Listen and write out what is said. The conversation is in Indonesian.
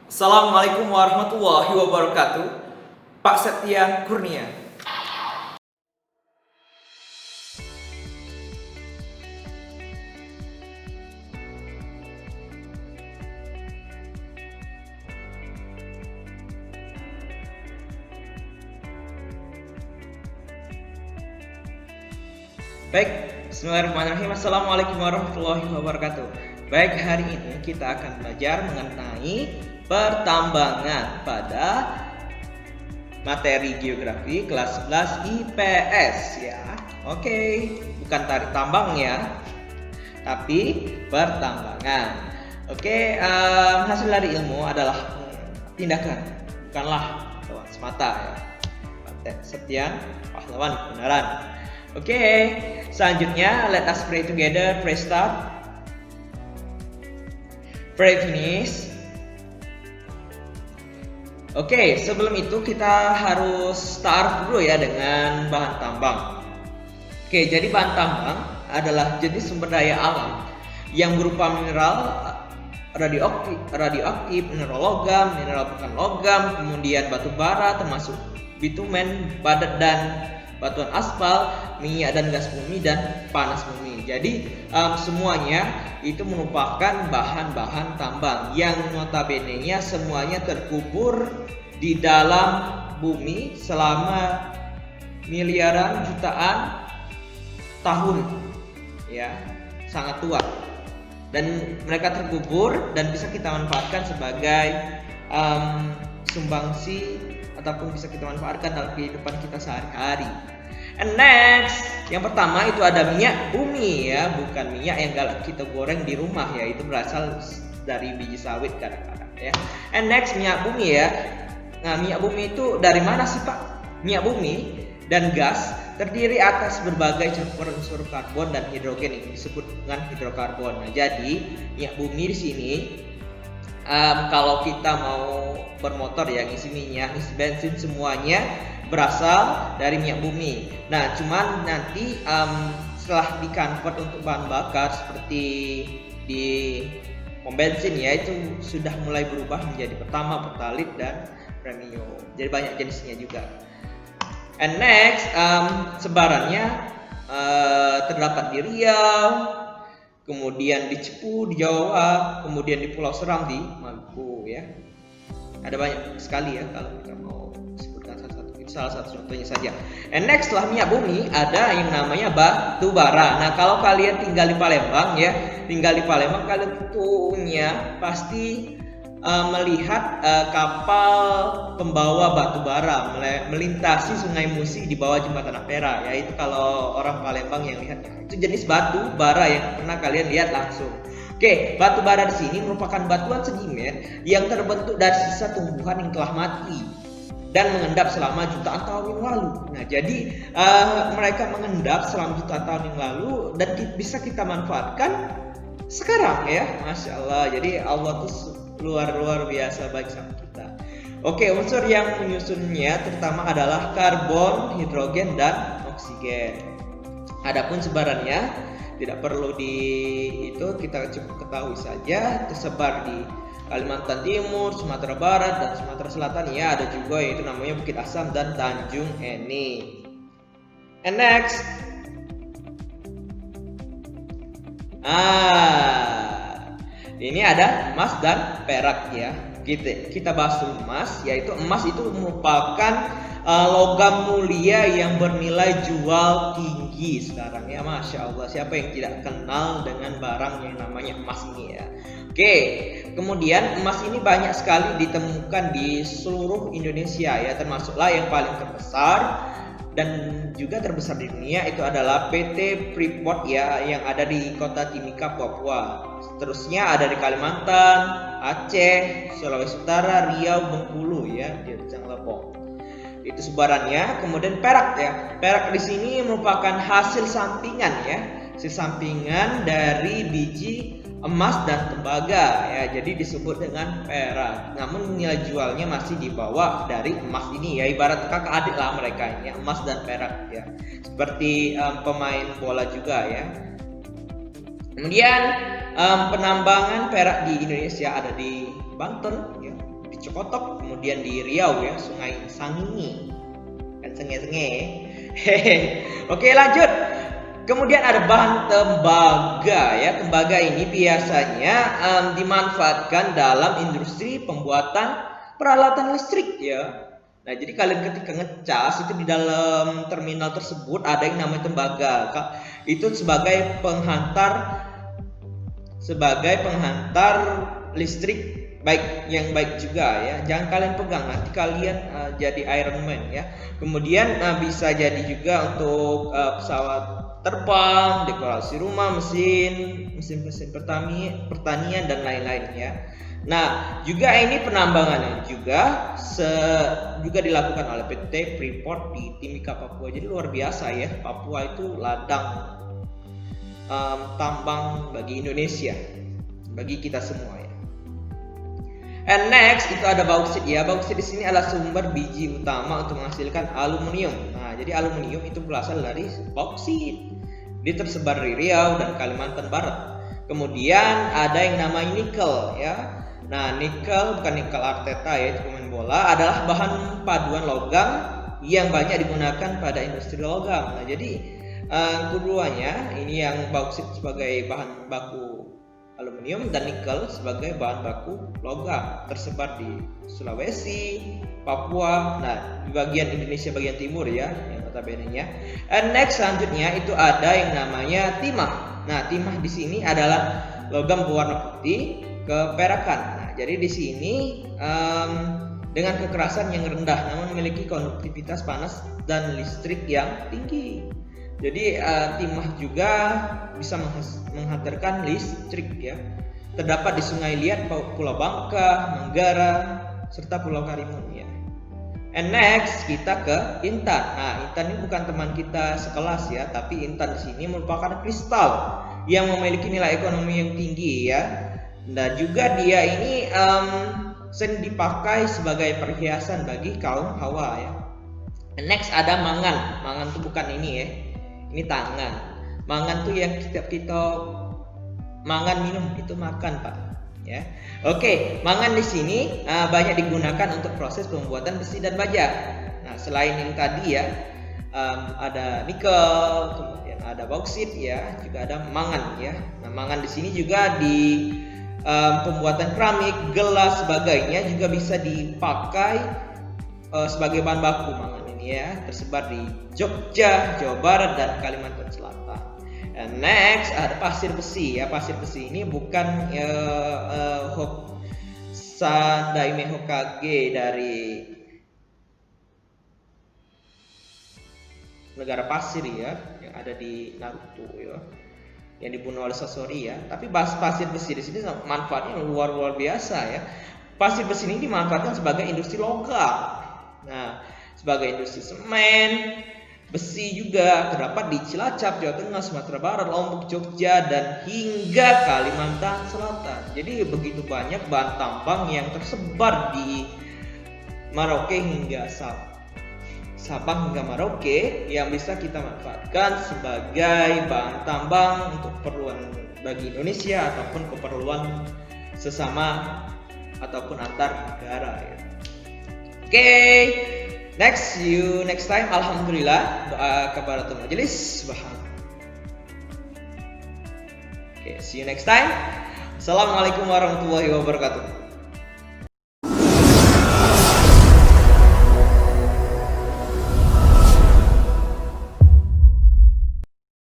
Assalamualaikum warahmatullahi wabarakatuh. Pak Septian Kurnia. Baik, bismillahirrahmanirrahim. Assalamualaikum warahmatullahi wabarakatuh. Baik, hari ini kita akan belajar mengenai pertambangan pada materi geografi kelas 11 IPS ya. Oke, bukan tarik tambang ya, tapi pertambangan. Oke, hasil dari ilmu adalah tindakan, bukanlah pahlawan semata ya. Pak Septian, pahlawan kebenaran. Oke, selanjutnya let us pray together. Pray start. Pray finish. Oke, sebelum itu kita harus start dulu ya dengan bahan tambang. Oke, jadi bahan tambang adalah jenis sumber daya alam yang berupa mineral radioaktif, mineral logam, mineral bukan logam, kemudian batu bara termasuk bitumen, padat dan batuan aspal, minyak dan gas bumi, dan panas bumi. Jadi semuanya itu merupakan bahan-bahan tambang yang notabene-nya semuanya terkubur di dalam bumi selama miliaran jutaan tahun ya, sangat tua, dan mereka terkubur dan bisa kita manfaatkan sebagai sumbangsi ataupun bisa kita manfaatkan dalam kehidupan kita sehari-hari. And next, yang pertama itu ada minyak bumi ya, bukan minyak yang kita goreng di rumah ya, itu berasal dari biji sawit kadang-kadang ya. And next, minyak bumi ya. Nah, minyak bumi itu dari mana sih Pak? Minyak bumi dan gas terdiri atas berbagai campuran unsur karbon dan hidrogen yang disebut dengan hidrokarbon. Nah, jadi minyak bumi di sini kalau kita mau bermotor ya, ngisi minyak, ngisi bensin, semuanya berasal dari minyak bumi. Nah, cuman nanti setelah di-convert untuk bahan bakar seperti di pom bensin ya, itu sudah mulai berubah menjadi pertama, pertalit, dan premium. Jadi banyak jenisnya juga. And next, sebarannya terdapat di Riau, kemudian di Cepu di Jawa, kemudian di Pulau Seram di Maluku ya. Ada banyak sekali ya kalau kita mau sebutkan satu-satu. Itu salah satu contohnya saja. And next, setelah minyak bumi ada yang namanya batu bara. Nah, kalau kalian tinggal di Palembang ya, kalian tentunya pasti melihat kapal pembawa batu bara melintasi Sungai Musi di bawah jembatan Ampera ya. Itu kalau orang Palembang yang lihat, itu jenis batu bara yang pernah kalian lihat langsung. Oke, batu bara di sini merupakan batuan sedimen yang terbentuk dari sisa tumbuhan yang telah mati dan mengendap selama jutaan tahun yang lalu. Nah, jadi mereka mengendap selama jutaan tahun yang lalu dan bisa kita manfaatkan sekarang ya. Masya Allah. Jadi Allah tuh luar biasa baik sama kita. Oke, unsur yang menyusunnya terutama adalah karbon, hidrogen, dan oksigen. Adapun sebarannya tidak perlu kita cukup ketahui saja, tersebar di Kalimantan Timur, Sumatera Barat, dan Sumatera Selatan ya. Ada juga yaitu namanya Bukit Asam dan Tanjung Eni. And next, ini ada emas dan perak ya. Kita bahas dulu emas, yaitu emas itu merupakan logam mulia yang bernilai jual tinggi sekarang ya. Masya Allah, siapa yang tidak kenal dengan barang yang namanya emas ini ya. Oke, kemudian emas ini banyak sekali ditemukan di seluruh Indonesia ya, termasuklah yang paling terbesar dan juga terbesar di dunia itu adalah PT Freeport ya, yang ada di kota Timika, Papua. Seterusnya ada di Kalimantan, Aceh, Sulawesi Utara, Riau, Bengkulu ya, di Lepong. Itu sebarannya. Kemudian perak ya. Perak di sini merupakan hasil sampingan ya, hasil sampingan dari biji emas dan tembaga ya, jadi disebut dengan perak. Namun nilai jualnya masih di bawah dari emas ini ya, ibarat kakak adik lah mereka ini, emas dan perak ya, seperti pemain bola juga ya. Kemudian penambangan perak di Indonesia ada di Banten ya, di Cokotok, kemudian di Riau ya, Sungai Sangihe kan senge-senge. Oke, lanjut. Kemudian ada bahan tembaga ya. Tembaga ini biasanya dimanfaatkan dalam industri pembuatan peralatan listrik ya. Nah, jadi kalian ketika ngecas itu di dalam terminal tersebut ada yang namanya tembaga. Itu sebagai penghantar listrik yang baik juga ya. Jangan kalian pegang, nanti kalian jadi Iron Man ya. Kemudian bisa jadi juga untuk pesawat terbang, dekorasi rumah, mesin pertanian dan lain-lain ya. Nah, juga ini penambangannya juga dilakukan oleh PT Freeport di Timika, Papua. Jadi luar biasa ya, Papua itu ladang tambang bagi Indonesia, bagi kita semua ya. And next itu ada bauksit ya. Bauksit di sini adalah sumber biji utama untuk menghasilkan aluminium. Nah, jadi aluminium itu berasal dari bauksit. Dia tersebar di Riau dan Kalimantan Barat. Kemudian ada yang namanya nikel ya. Nah, nikel bukan nikel Arteta ya, itu pemain bola, adalah bahan paduan logam yang banyak digunakan pada industri logam. Nah, jadi keduanya ini yang bauksit sebagai bahan baku aluminium dan nikel sebagai bahan baku logam, tersebar di Sulawesi, Papua, nah di bagian Indonesia bagian timur ya, yang notabene-nya. And next selanjutnya itu ada yang namanya timah. Nah, timah di sini adalah logam berwarna putih keperakan. Nah, jadi di sini dengan kekerasan yang rendah namun memiliki konduktivitas panas dan listrik yang tinggi. Jadi timah juga bisa menghantarkan listrik ya. Terdapat di Sungai Liat, Pulau Bangka, Manggara, serta Pulau Karimun ya. And next kita ke intan. Nah, intan ini bukan teman kita sekelas ya, tapi intan di sini merupakan kristal yang memiliki nilai ekonomi yang tinggi ya. Dan juga dia ini sering dipakai sebagai perhiasan bagi kaum Hawa ya. And next ada mangan. Mangan itu bukan ini ya. Ini tangan. Mangan tuh yang kita mangan minum itu makan Pak ya. Oke, mangan di sini banyak digunakan untuk proses pembuatan besi dan baja. Nah, selain yang tadi ya ada nikel, kemudian ada bauksit ya, juga ada mangan ya. Nah, mangan di sini juga di pembuatan keramik, gelas, sebagainya juga bisa dipakai sebagai bahan baku mangan ini ya, tersebar di Jogja, Jawa Barat dan Kalimantan Selatan. And next ada pasir besi ya. Pasir besi ini bukan Sandaime Hokage dari negara pasir ya, yang ada di Naruto ya, yang dibunuh oleh Sasori ya. Tapi pasir besi di sini manfaatnya luar biasa ya. Pasir besi ini dimanfaatkan sebagai industri logam. Nah, sebagai industri semen, besi juga terdapat di Cilacap, Jawa Tengah, Sumatera Barat, Lombok, Jogja, dan hingga Kalimantan Selatan. Jadi begitu banyak bahan tambang yang tersebar di Merauke hingga Sabang hingga Merauke yang bisa kita manfaatkan sebagai bahan tambang untuk keperluan bagi Indonesia ataupun keperluan sesama ataupun antar negara ya. Oke. Next, see you next time. Alhamdulillah, doa kafaratul majelis. Oke, see you next time. Assalamualaikum warahmatullahi wabarakatuh.